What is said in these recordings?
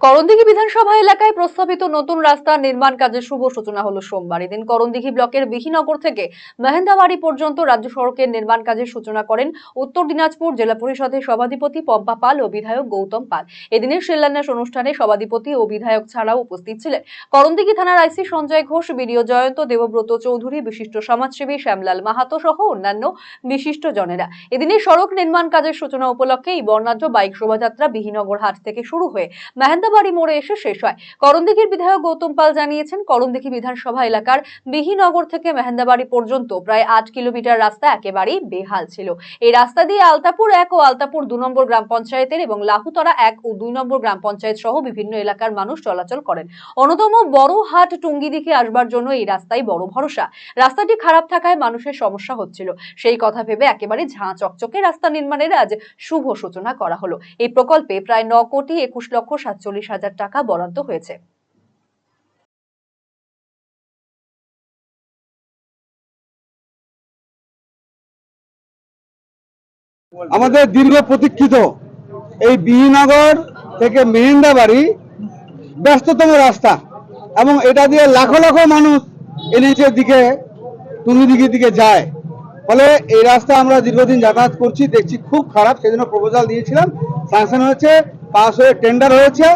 করণদিঘি বিধানসভা এলাকায় প্রস্তাবিত নতুন রাস্তা নির্মাণ কাজের শুভ সূচনা হলো সোমবার। এদিন করণদিঘি ব্লকের বিহিনগর থেকে মেহেন্দাবাড়ি পর্যন্ত রাজ্য সড়কের নির্মাণ কাজের সূচনা করেন উত্তর দিনাজপুর জেলা পরিষদের সভাধিপতি পম্পা পাল ও বিধায়ক গৌতম পাল। এদিনের শিলান্যাস অনুষ্ঠানে সভাধিপতি ও বিধায়ক ছাড়াও উপস্থিত ছিলেন করণদিঘি থানার আইসি সঞ্জয় ঘোষ, বিডিও জয়ন্ত দেবব্রত চৌধুরী, বিশিষ্ট সমাজসেবী শ্যামলাল মাহাতো সহ অন্যান্য বিশিষ্ট জনেরা। এদিনের সড়ক নির্মাণ কাজের সূচনা উপলক্ষে এই বর্ণাঢ্য বাইক শোভাযাত্রা বিহিনগর হাট থেকে শুরু হয়ে মেহেন্দাবাড়ি মোড়ে এসে শেষ হয়। করণদিঘির বিধায়ক গৌতম পাল জানিয়েছেন, করণদিঘি বিধানসভা এলাকার বিহিনগর থেকে মেহেন্দাবাড়ি পর্যন্ত প্রায় 8 কিলোমিটার রাস্তা একেবারেই বেহাল ছিল। এই রাস্তা দিয়ে আলতাপুর 1 ও আলতাপুর 2 নম্বর গ্রাম পঞ্চায়েতের এবং লাহুতরা 1 ও 2 নম্বর গ্রাম পঞ্চায়েত সহ বিভিন্ন এলাকার মানুষ চলাচল করেন। অন্যতম বড় হাট টুঙ্গি দিকে আসবার জন্য এই রাস্তায় বড় ভরসা। রাস্তাটি খারাপ থাকায় মানুষের সমস্যা হচ্ছিল। সেই কথা ভেবে একেবারে ঝাঁ চকচকে রাস্তা নির্মাণের আজ শুভ সূচনা করা হলো। এই প্রকল্পে প্রায় 9,21,47,000 টাকা বরাদ্দ হয়েছে। আমাদের দীর্ঘ প্রতীক্ষিত এই বিহিনগর থেকে মেহেন্দাবাড়ি ব্যস্ততম রাস্তা এবং এটা দিয়ে লাখো লাখো মানুষ এনএইচের দিকে টুঙ্গিদিঘির দিকে যায়। ফলে এই রাস্তা আমরা দীর্ঘদিন যাতায়াত করছি, দেখছি খুব খারাপ। সেজন্য প্রপোজাল দিয়েছিলাম, স্যাংশন হয়েছে, পাস হয়ে টেন্ডার হয়েছে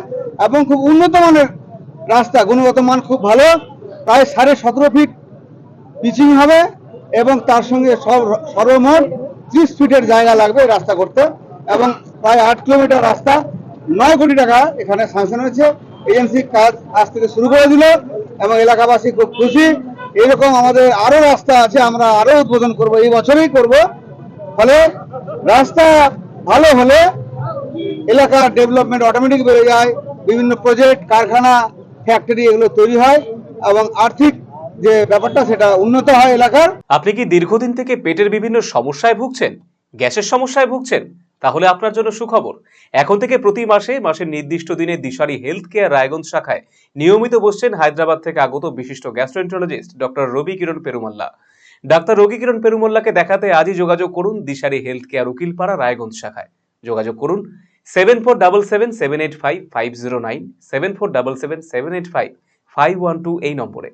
এবং খুব উন্নত মানের রাস্তা, গুণগত মান খুব ভালো। প্রায় 17.5 ফিট পিচিং হবে এবং তার সঙ্গে সর্বমোট 30 ফিটের জায়গা লাগবে এই রাস্তা করতে এবং প্রায় 8 কিলোমিটার রাস্তা। 9 কোটি টাকা এখানে স্যাংশন হয়েছে। এজেন্সি কাজ আজ থেকে শুরু করে দিল এবং এলাকাবাসী খুব খুশি। এরকম আমাদের আরো রাস্তা আছে, আমরা আরো উদ্বোধন করব, এই বছরই করব। ফলে রাস্তা ভালো হলে এলাকার ডেভেলপমেন্ট অটোমেটিক বেড়ে যায়, বিভিন্ন প্রজেক্ট, কারখানা, ফ্যাক্টরি এগুলো তৈরি হয় এবং আর্থিক যে ব্যাপারটা সেটা উন্নত হয় এলাকার। আপনি কি দীর্ঘদিন থেকে পেটের বিভিন্ন সমস্যায় ভুগছেন, গ্যাসের সমস্যায় ভুগছেন? তাহলে আপনার জন্য সুখবর। এখন থেকে প্রতি মাসের নির্দিষ্ট দিনে দিশারি হেলথ কেয়ার রায়গঞ্জ শাখায় নিয়মিত বসছেন হায়দ্রাবাদ থেকে আগত বিশিষ্ট গ্যাস্ট্রোএন্টারোলজিস্ট ডক্টর রবি কিরণ পেরুমাল্লা। ডাক্তার রবি কিরণ পেরুমাল্লাকে দেখাতে আজই যোগাযোগ করুন দিশারি হেলথ কেয়ার উকিলপাড়া রায়গঞ্জ শাখায়। যোগাযোগ করুন 7477785509, 7477785512 এই নম্বরে।